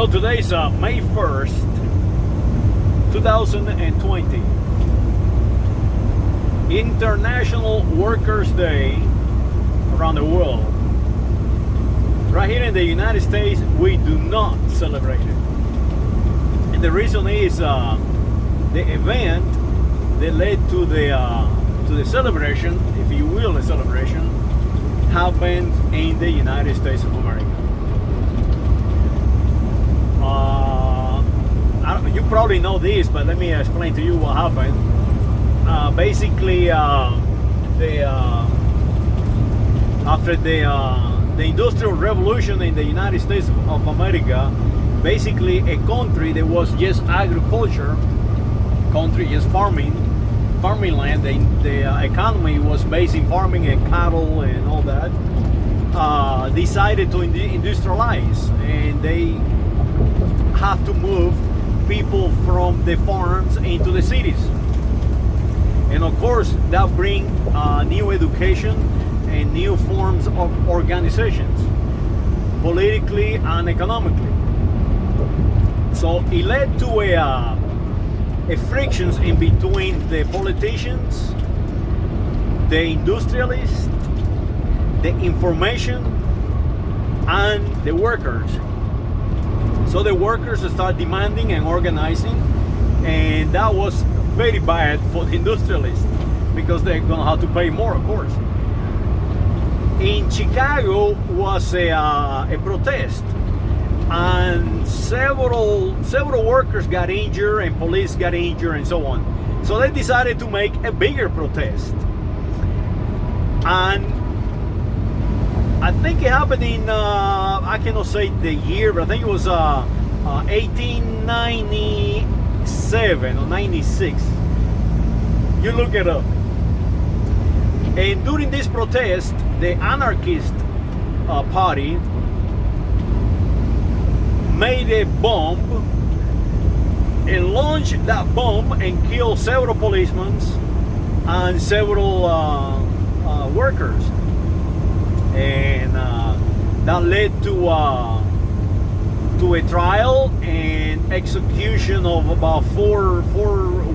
Well, today's May 1st, 2020. International Workers' Day around the world. Right here in the United States, we do not celebrate it. And the reason is the event that led to the celebration, if you will, a celebration, happened in the United States of America. You probably know this, but let me explain to you what happened. Basically, after the Industrial Revolution in the United States of America, basically a country that was just agriculture, country just farming land, the economy was based in farming and cattle and all that, decided to industrialize, and they have to move people from the farms into the cities. And of course, that brings new education and new forms of organizations, politically and economically. So it led to a frictions in between the politicians, the industrialists, the information, and the workers. So the workers start demanding and organizing, and that was very bad for the industrialists because they're gonna have to pay more, of course. In Chicago was a protest, and several workers got injured and police got injured and so on. So they decided to make a bigger protest, and I think it happened in I cannot say the year, but I think it was 1897 or 96. You look it up. And during this protest, the anarchist party made a bomb and launched that bomb and killed several policemen and several workers. And that led to a trial and execution of about four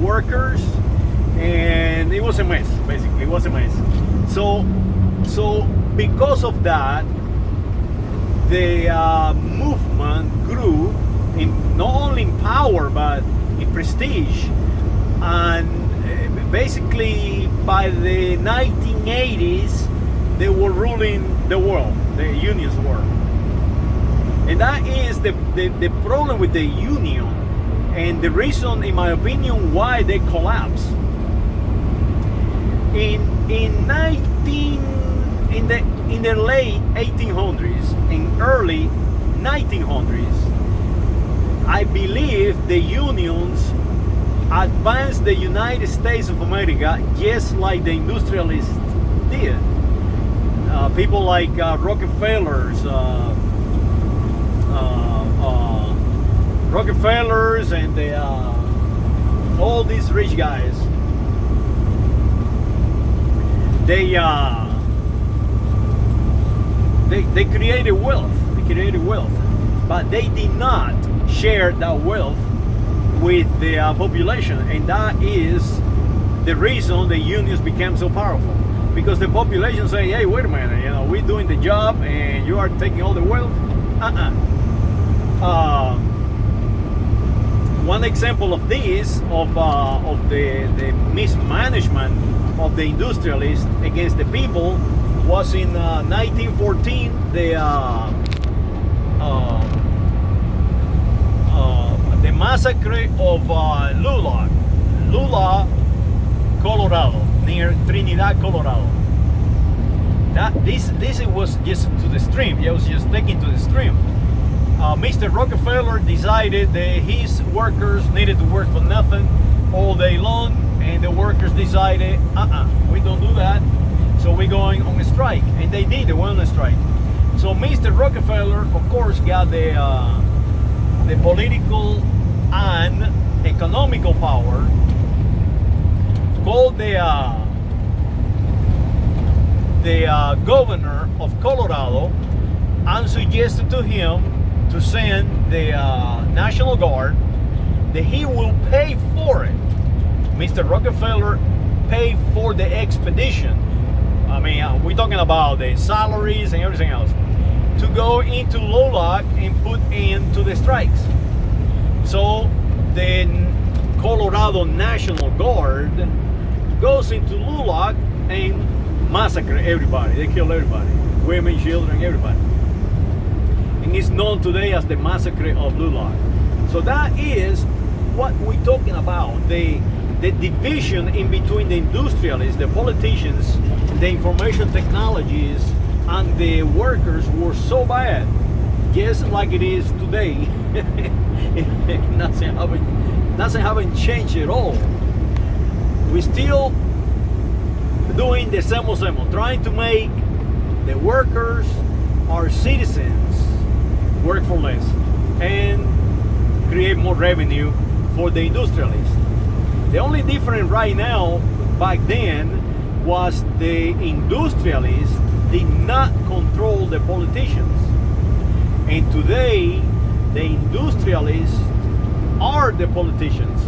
workers, and it was a mess. Basically, it was a mess. So because of that, the movement grew not only in power but in prestige, and basically by the 1980s they were ruling the world. The unions were. And that is the problem with the union, and the reason, in my opinion, why they collapsed. In the late 1800s and early 1900s, I believe the unions advanced the United States of America just like the industrialists did. People like Rockefellers and all these rich guys. They created wealth. They created wealth, but they did not share that wealth with the population, and that is the reason the unions became so powerful. Because the population say, "Hey, wait a minute, we're doing the job, and you are taking all the wealth." One example of this, of the mismanagement of the industrialists against the people, was in 1914, the massacre of Lula, Colorado, near Trinidad, Colorado. This was just to the stream. It was just taken to the stream. Mr. Rockefeller decided that his workers needed to work for nothing all day long, and the workers decided, we don't do that, so we're going on a strike. And they did. They went on a strike. So Mr. Rockefeller, of course, got the political and economical power, called the governor of Colorado and suggested to him to send the National Guard, that he will pay for it. Mr. Rockefeller paid for the expedition. I mean, we're talking about the salaries and everything else, to go into LULAC and put into the strikes. So the Colorado National Guard goes into LULAC and massacre everybody. They kill everybody, women, children, everybody. And it's known today as the massacre of LULAC. So that is what we're talking about. The division in between the industrialists, the politicians, the information technologies, and the workers were so bad, just like it is today. Nothing haven't changed at all. We're still doing the same, trying to make the workers, our citizens, work for less and create more revenue for the industrialists. The only difference right now, back then, was the industrialists did not control the politicians. And today, the industrialists are the politicians.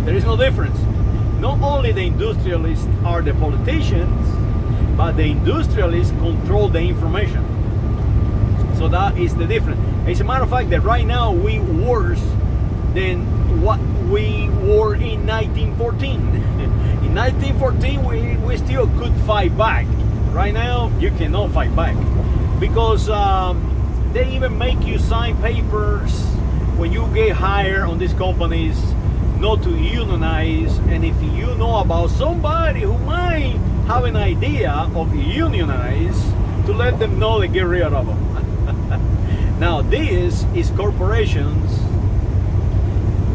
There is no difference. Not only the industrialists are the politicians, but the industrialists control the information. So that is the difference. As a matter of fact, that right now we worse than what we were in 1914. In 1914, we still could fight back. Right now, you cannot fight back, because they even make you sign papers when you get hired on these companies not to unionize. And if you know about somebody who might have an idea of unionize, to let them know they get rid of them. Now this is corporations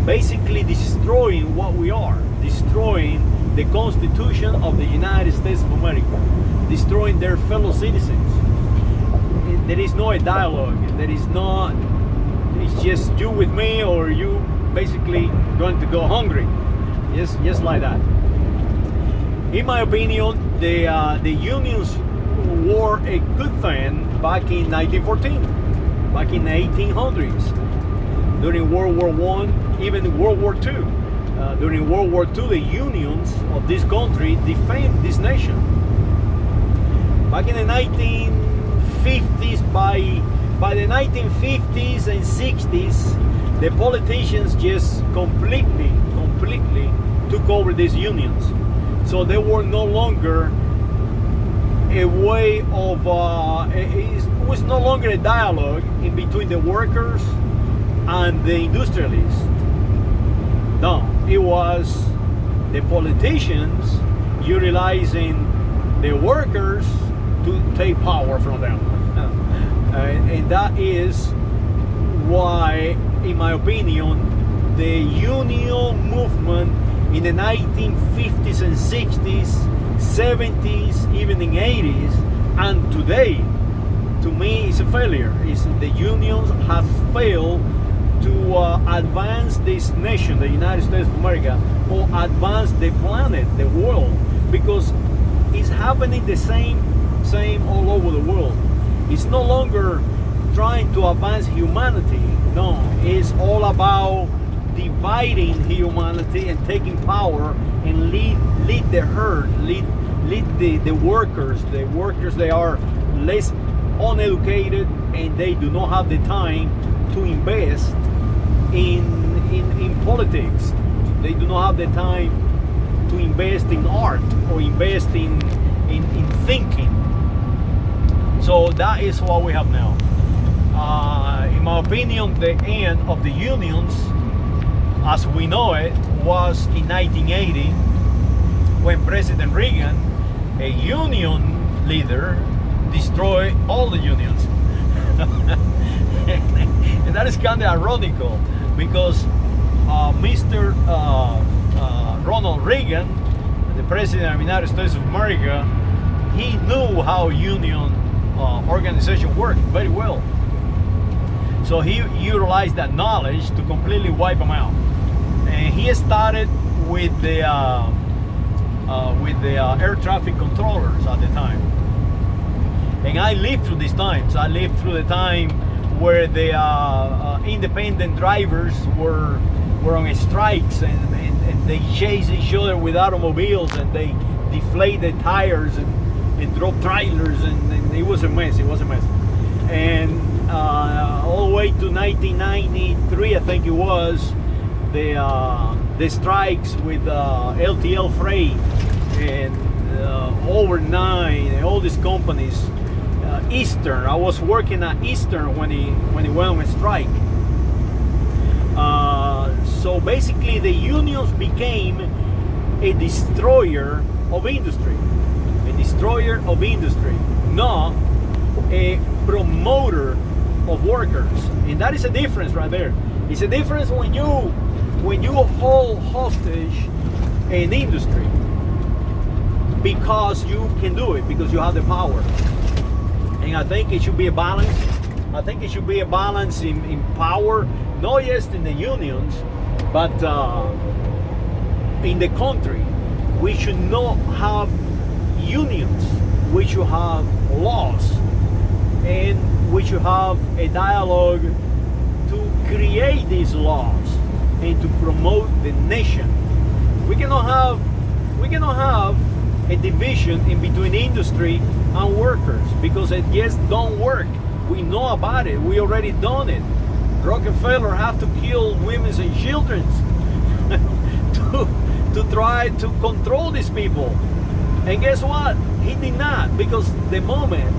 basically destroying what we are, destroying the Constitution of the United States of America, destroying their fellow citizens. There is no dialogue. There is not, it's just you with me, or you basically going to go hungry. Just like that. In my opinion, the unions were a good thing back in 1914, back in the 1800s, during World War I, even World War II. During World War II, the unions of this country defend this nation. Back in the 1950s, by the 1950s and 60s, the politicians just completely took over these unions. So they were no longer a way of, it was no longer a dialogue in between the workers and the industrialists. No, it was the politicians utilizing the workers to take power from them. And that is why, in my opinion, the union movement in the 1950s and 60s, 70s, even in 80s, and today, to me, is a failure. The unions have failed to advance this nation, the United States of America, or advance the planet, the world, because it's happening the same all over the world. It's no longer trying to advance humanity. No, it's all about dividing humanity and taking power and lead the herd, lead the workers. The workers, they are less uneducated and they do not have the time to invest in politics. They do not have the time to invest in art or invest in thinking. So that is what we have now. In my opinion, the end of the unions, as we know it, was in 1980, when President Reagan, a union leader, destroyed all the unions. And that is kind of ironical, because Mr. Ronald Reagan, the President of the United States of America, he knew how union organization worked very well. So he utilized that knowledge to completely wipe them out. And he started with the air traffic controllers at the time. And I lived through these times. I lived through the time where the independent drivers were on strikes, and they chased each other with automobiles, and they deflated tires and drove trailers, and it was a mess. It was a mess. And all the way to 1993, I think it was, the strikes with LTL Freight and Overnight and all these companies. Eastern, I was working at Eastern when he went on strike. So basically, the unions became a destroyer of industry, not a promoter of workers. And that is a difference right there. It's a difference when you hold hostage an industry because you can do it, because you have the power. And I think it should be a balance. I think it should be a balance in power, not just in the unions, but in the country. We should not have unions. We should have laws, and we should have a dialogue to create these laws and to promote the nation. We cannot have a division in between industry and workers, because it just don't work. We know about it. We already done it. Rockefeller have to kill women and children to try to control these people. And guess what? He did not, because the moment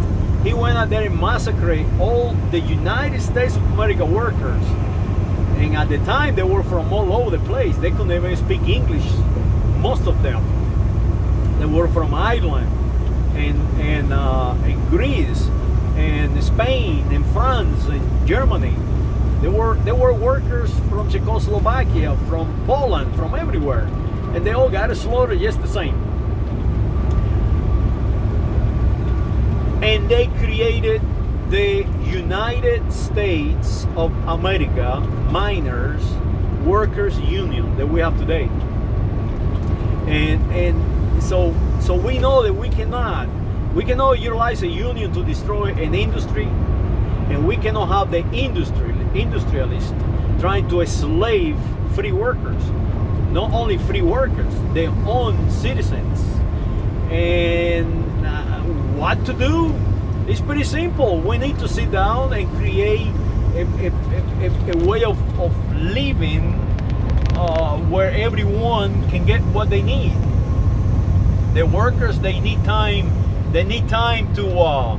he went out there and massacred all the United States of America workers, and at the time they were from all over the place. They couldn't even speak English, most of them. They were from Ireland and Greece and Spain and France and Germany. They were workers from Czechoslovakia, from Poland, from everywhere, and they all got slaughtered just the same. And they created the United States of America Miners Workers Union that we have today. And so we know that we cannot utilize a union to destroy an industry, and we cannot have the industrialists trying to enslave free workers. Not only free workers, their own citizens. And what to do? It's pretty simple. We need to sit down and create a way of living where everyone can get what they need. The workers, they need time. They need time to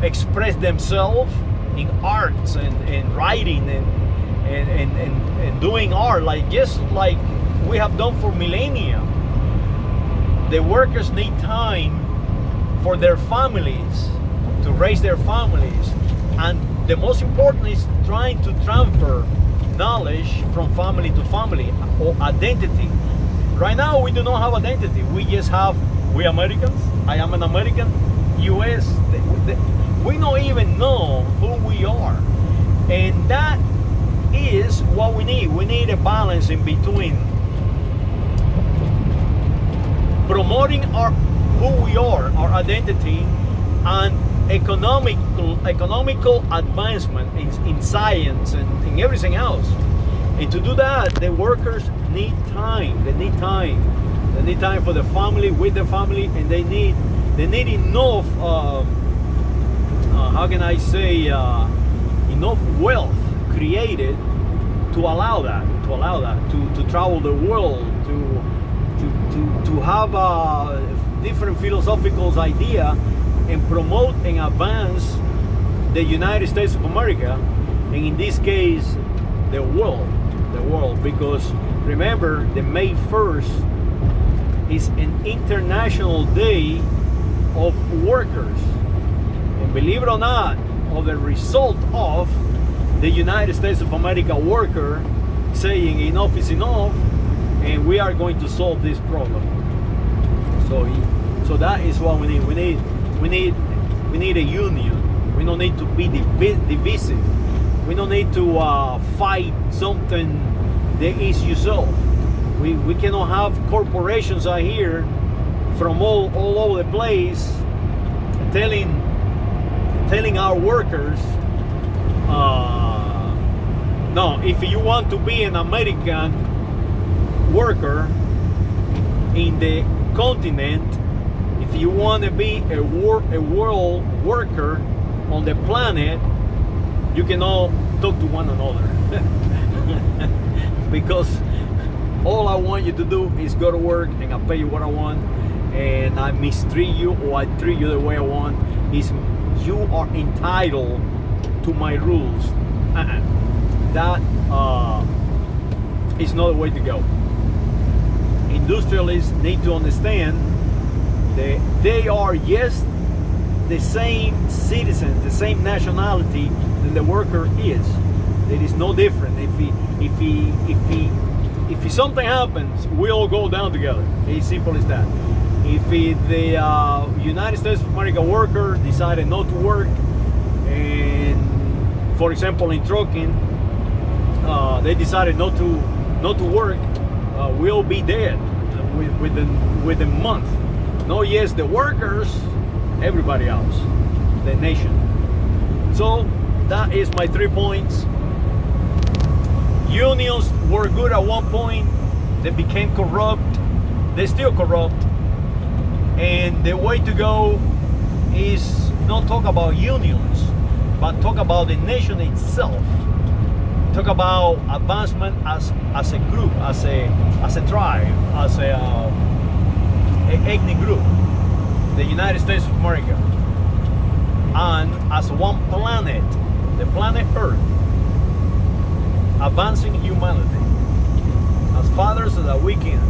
express themselves in arts and writing and doing art, just like we have done for millennia. The workers need time for their families, to raise their families, and the most important is trying to transfer knowledge from family to family, or identity. Right now we do not have identity. We just have, we Americans, I am an American, US, we don't even know who we are. And that is what we need. We need a balance in between promoting who we are, our identity, and economical advancement in science and in everything else. And to do that, the workers need time. They need time. They need time for the family, with the family, and they need enough. How can I say? Enough wealth created to allow that. To travel the world, to have different philosophical idea and promote and advance the United States of America, and in this case the world, because remember, the May 1st is an international day of workers, and believe it or not, of the result of the United States of America worker saying enough is enough, and we are going to solve this problem. So that is what we need. We need a union. We don't need to be divisive. We don't need to fight something that is yourself. We cannot have corporations out here from all over the place telling our workers no, if you want to be an American worker in the continent, if you want to be a world worker on the planet, you can all talk to one another. Because all I want you to do is go to work and I pay you what I want, and I mistreat you or I treat you the way I want. Is you are entitled to my rules. That is not the way to go. Industrialists need to understand that they are, yes, the same citizens, the same nationality that the worker is. There is no different. If something happens, we all go down together. It's simple as that. If the United States of America worker decided not to work, and for example in trucking, they decided not to work, we'll be dead within a month. No, yes, the workers, everybody else, the nation. So that is my 3 points. Unions were good at one point. They became corrupt. They're still corrupt. And the way to go is not talk about unions, but talk about the nation itself. Talk about advancement as a group, as a tribe, as a ethnic group, the United States of America, and as one planet, the planet Earth, advancing humanity as fathers that we can.